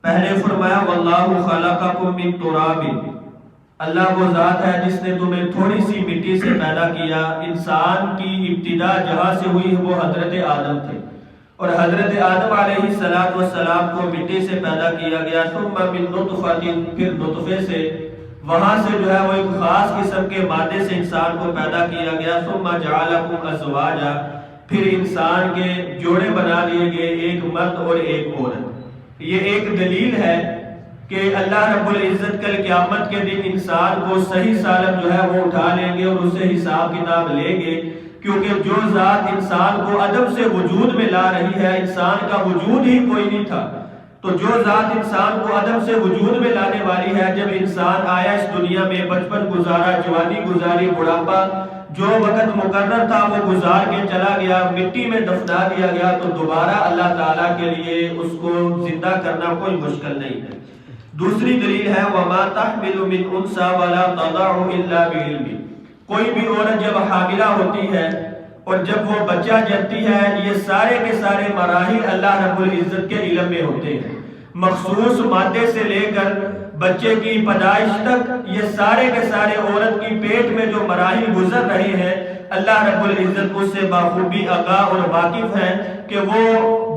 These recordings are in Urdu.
پہلے فرمایا واللہ خلقکم من تراب، اللہ وہ ذات ہے جس نے تمہیں تھوڑی سی مٹی سے پیدا کیا۔ انسان کی ابتدا جہاں سے ہوئی وہ حضرت آدم تھے، اور حضرت آدم علیہ السلام کو مٹی سے پیدا کیا گیا۔ ثم من نطفۃ، پھر نطفے سے، وہاں سے جو ہے وہ ایک خاص قسم کے مادے سے انسان کو پیدا کیا گیا۔ ثم جعلکم ازواجا، پھر انسان کے جوڑے بنا دیے گئے، ایک مرد اور ایک عورت۔ یہ ایک دلیل ہے کہ اللہ رب العزت کل قیامت کے دن انسان کو صحیح سالم جو ہے وہ اٹھا لیں گے اور اسے حساب کتاب لیں گے، کیونکہ جو ذات انسان کو عدم سے وجود میں لا رہی ہے، انسان کا وجود ہی کوئی نہیں تھا، تو جو ذات انسان کو عدم سے وجود میں لانے والی ہے، جب انسان آیا اس دنیا میں، بچپن گزارا، جوانی گزاری، بڑھاپا، جو وقت مقرر تھا وہ گزار کے چلا گیا، مٹی میں دفنا دیا گیا، تو دوبارہ اللہ تعالیٰ کے لیے اس کو زندہ کرنا کوئی مشکل نہیں ہے۔ دوسری دلیل ہے وَمَا تَحْمِلُ مِنْ أُنْثَىٰ وَلَا تَضَعُ إِلَّا بِعِلْمِهِ، کوئی بھی عورت جب حاملہ ہوتی ہے اور جب وہ بچہ جنتی ہے، یہ سارے کے سارے مراحل اللہ رب العزت کے علم میں ہوتے ہیں۔ مخصوص مادے سے لے کر بچے کی پیدائش تک، یہ سارے کے سارے عورت کی پیٹ میں جو مراحل گزر رہے ہیں، اللہ رب العزت اس سے بخوبی آگاہ اور واقف ہے کہ وہ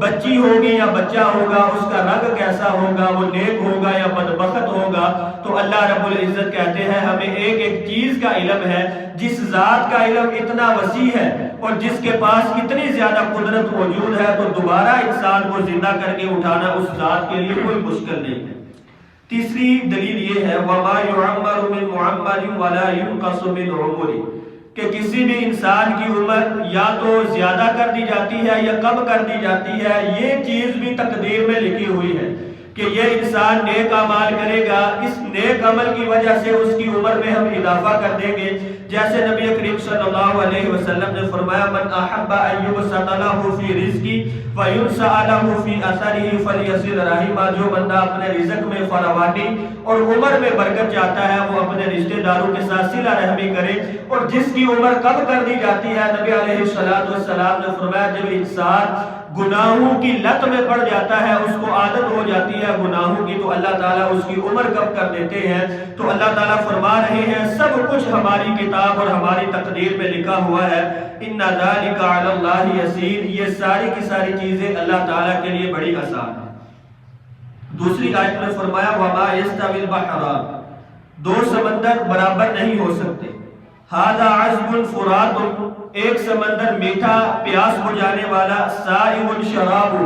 بچی ہوگی یا بچہ ہوگا، اس کا رنگ کیسا ہوگا، وہ نیک ہوگا یا بدبخت ہوگا۔ تو اللہ رب العزت کہتے ہیں ہمیں ایک ایک چیز کا علم ہے، جس ذات کا علم اتنا وسیع ہے اور جس کے پاس اتنی زیادہ قدرت موجود ہے، تو دوبارہ انسان کو زندہ کر کے اٹھانا اس ذات کے لیے کوئی مشکل نہیں ہے۔ تیسری دلیل یہ ہے وَمَا يُعَمَّرُ مِن مُعَمَّرٍ وَلَا يُنْقَصُ مِنْ عُمُرِهِ، کہ کسی بھی انسان کی عمر یا تو زیادہ کر دی جاتی ہے یا کم کر دی جاتی ہے، یہ چیز بھی تقدیر میں لکھی ہوئی ہے کہ یہ انسان نیک اعمال کرے گا، اس نیک عمل کی وجہ سے اس کی عمر میں ہم اضافہ کر دیں گے۔ جیسے نبی کریم صلی اللہ علیہ وسلم نے فرمایا من احب ان یبسط له فی رزقه وینسأ له فی اثره فلیصل رحمہ، جو بندہ اپنے رزق میں فراوانی اور عمر میں برکت چاہتا ہے وہ اپنے رشتہ داروں کے ساتھ صلہ رحمی کرے، اور جس کی عمر کم کر دی جاتی ہے، نبی علیہ السلام نے فرمایا جب انسان گناہوں کی لت میں پڑ جاتا ہے، اس کو عادت ہو جاتی ہے گناہوں کی، تو اللہ تعالیٰ اس کی عمر کم کر دیتے ہیں۔ تو اللہ تعالیٰ فرما رہے ہیں سب کچھ ہماری کتاب اور ہماری تقدیر میں لکھا ہوا ہے۔ ان ذلک علی اللہ یسیر، یہ ساری کی ساری چیزیں اللہ تعالیٰ کے لیے بڑی آسان ہیں۔ دوسری آیت میں فرمایا وما یستوی البحران، دو سمندر برابر نہیں ہو سکتے۔ ھذا عذب فرات، ایک سمندر میٹھا پیاس بجھانے والا، سائغ شرابہ،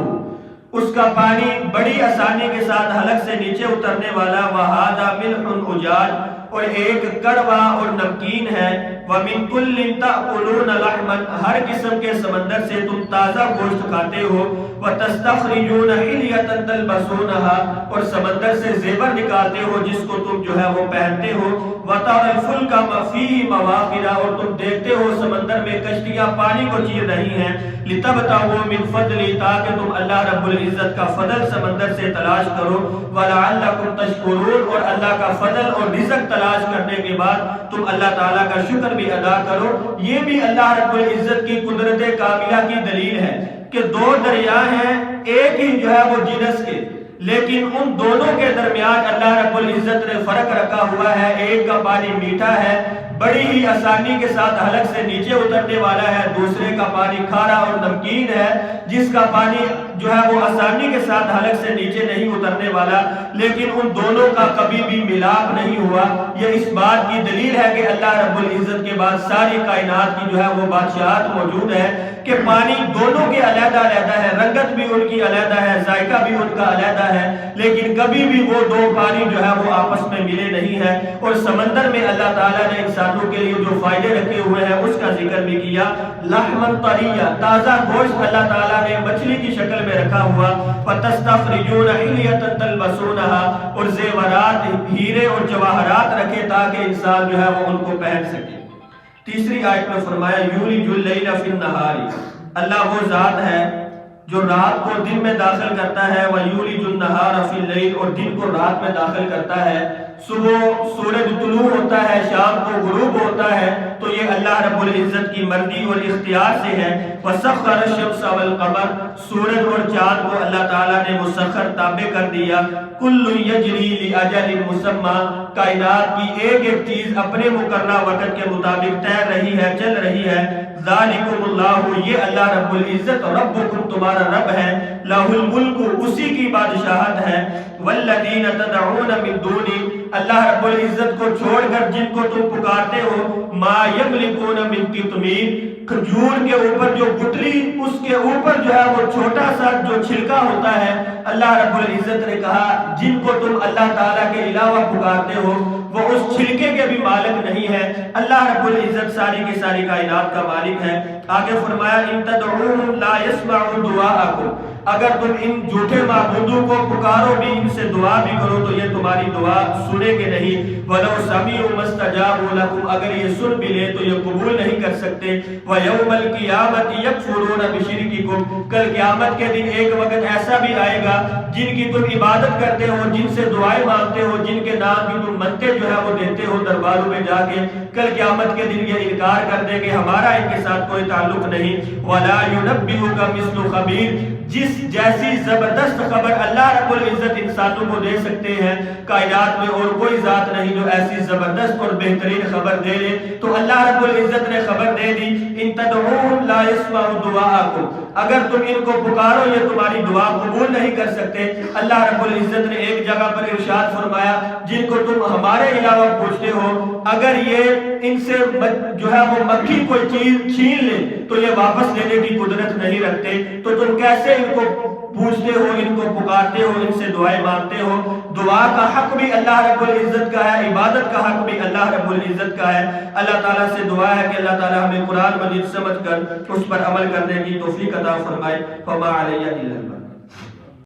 اس کا پانی بڑی آسانی کے ساتھ حلق سے نیچے اترنے والا، وھذا ملح اجاج، اور ایک کڑوا اور نمکین ہے، ومن کل تأکلون لحما، ہر قسم کے سمندر سے تم تازہ گوشت کھاتے ہو، وتستخرجون حلیۃ تلبسونها، اور سمندر سے زیور نکالتے ہو جس کو تم جو ہے وہ پہنتے ہو، وترى الفلک فیہ مواخر، اور تم دیکھتے ہو سمندر میں کشتیاں پانی کو چیر رہی ہیں، لتبتغوا من فضلہ، تاکہ تم اللہ رب العزت کا فضل سمندر سے تلاش کرو، ولعلکم تشکرون، اور اللہ کا فضل اور رزق تلاش کرنے کے بعد تم اللہ تعالیٰ کا شکر بھی ادا کرو۔ یہ بھی اللہ رب العزت کی قدرت کاملہ کی دلیل ہے کہ دو دریا ہیں ایک ہی جو ہے وہ جنس کے، لیکن ان دونوں کے درمیان اللہ رب العزت نے فرق رکھا ہوا ہے۔ ایک کا پانی میٹھا ہے، بڑی ہی آسانی کے ساتھ حلق سے نیچے اترنے والا ہے، دوسرے کا پانی کھارا اور نمکین ہے جس کا پانی جو ہے وہ آسانی کے ساتھ حلق سے نیچے نہیں اترنے والا، لیکن ان دونوں کا کبھی بھی ملاپ نہیں ہوا۔ یہ اس بات کی دلیل ہے کہ اللہ رب العزت کے بعد ساری کائنات کی جو ہے وہ بادشاہت موجود ہے کہ پانی دونوں کے علیحدہ علیحدہ ہے، رنگت بھی ان کی علیحدہ ہے، ذائقہ بھی ان کا علیحدہ ہے، لیکن کبھی بھی وہ دو پانی جو ہے وہ آپس میں ملے نہیں ہیں۔ اور سمندر میں اللہ تعالیٰ نے انسانوں کے لیے جو فائدے رکھے ہوئے ہیں اس کا ذکر بھی کیا۔ لحما طریہ، تازہ گوشت اللہ تعالیٰ نے مچھلی کی شکل میں رکھا ہوا، وتستخرجون حلیۃ تلبسونها، اور زیورات، ہیرے اور جواہرات رکھے تاکہ انسان جو ہے وہ ان کو پہن سکے۔ تیسری آیت میں فرمایا یولج اللیل فی النہار، اللہ وہ ذات ہے جو رات کو دن میں داخل کرتا ہے، وَيُولِجُ النَّهَارَ فِي اللیل، اور دن کو رات میں داخل کرتا ہے، صبح سورج طلوع ہوتا ہے، شام کو غروب ہوتا ہے، تو یہ اللہ رب العزت کی مرضی اور اختیار سے ہے۔ وَسَخَّرَ الشَّمْسَ وَالْقَمَرَ، سورج اور چاند کو اللہ تعالیٰ نے مسخر تابع کر دیا۔ كُلٌّ يَجْرِي لِأَجَلٍ مُّسَمًّى، کائنات کی ایک ایک چیز اپنے مقررہ وقت کے مطابق تیر رہی ہے، چل رہی ہے۔ ذَلِكُمُ اللَّهُ، یہ اللہ رب العزت ربکم تمہارا رب ہے، لَهُ الْمُلْكُ، اسی کی بادشاہت ہے، وَالَّذِينَ تَدْعُونَ مِن دُونِهِ، اللہ رب العزت کو چھوڑ کر جن کو تم پکارتے ہو، ما یملکون من قطمیر، کھجور کے اوپر جو گٹلی، اس کے اوپر جو ہے وہ چھوٹا سا جو چھلکا ہوتا ہے، اللہ رب العزت نے کہا جن کو تم اللہ تعالیٰ کے علاوہ پکارتے ہو وہ اس چھلکے کے بھی مالک نہیں ہے۔ اللہ رب العزت ساری کی ساری کائنات کا مالک ہے۔ آگے فرمایا ان تدعوهم لا يسمعوا دعاءکم، اگر تم ان جھوٹے معبودوں کو پکارو بھی، ان سے دعا بھی کرو تو یہ تمہاری دعا سنیں گے نہیں۔ وَلَوْ سَمِعُوا مَا اسْتَجَابُوا لَكُمْ، اگر یہ سن بھی لے تو یہ قبول نہیں کر سکتے۔ وَيَوْمَ الْقِيَامَةِ يَكْفُرُونَ بِشِرْكِكُمْ، کل قیامت کے دن ایک وقت ایسا بھی آئے گا جن کی تم عبادت کرتے ہو، جن سے دعائیں مانگتے ہو، جن کے نام بھی تم منتے جو ہے وہ دیتے ہو درباروں میں جا کے، کل قیامت کے دن یہ انکار کر دیں گے ہمارا ان کے ساتھ کوئی تعلق نہیں۔ وَلَا يُنَبِّئُكَ مِثْلُ خَبِيرٍ، جس جیسی زبردست خبر اللہ رب العزت انسانوں کو دے سکتے ہیں، کائنات میں اور کوئی ذات نہیں جو ایسی زبردست اور بہترین خبر دے لے، تو اللہ رب العزت نے خبر دے دی ان تدعوهم لا يسمعوا دعاءکم، اگر تم ان کو پکارو یہ تمہاری دعا قبول نہیں کر سکتے۔ اللہ رب العزت نے ایک جگہ پر ارشاد فرمایا جن کو تم ہمارے علاوہ پوچھتے ہو، اگر یہ ان سے جو ہے وہ مکھی کوئی چیز چھین لے تو یہ واپس لینے کی قدرت نہیں رکھتے، تو تم کیسے ان کو پوچھتے ہو، ان کو پکارتے ہو، ان سے دعائیں مانگتے ہو؟ دعا کا حق بھی اللہ رب العزت کا ہے، عبادت کا حق بھی اللہ رب العزت کا ہے۔ اللہ تعالیٰ سے دعا ہے کہ اللہ تعالیٰ ہمیں قرآن مجید سمجھ کر اس پر عمل کرنے کی توفیق عطا فرمائے۔ فما علیہ الا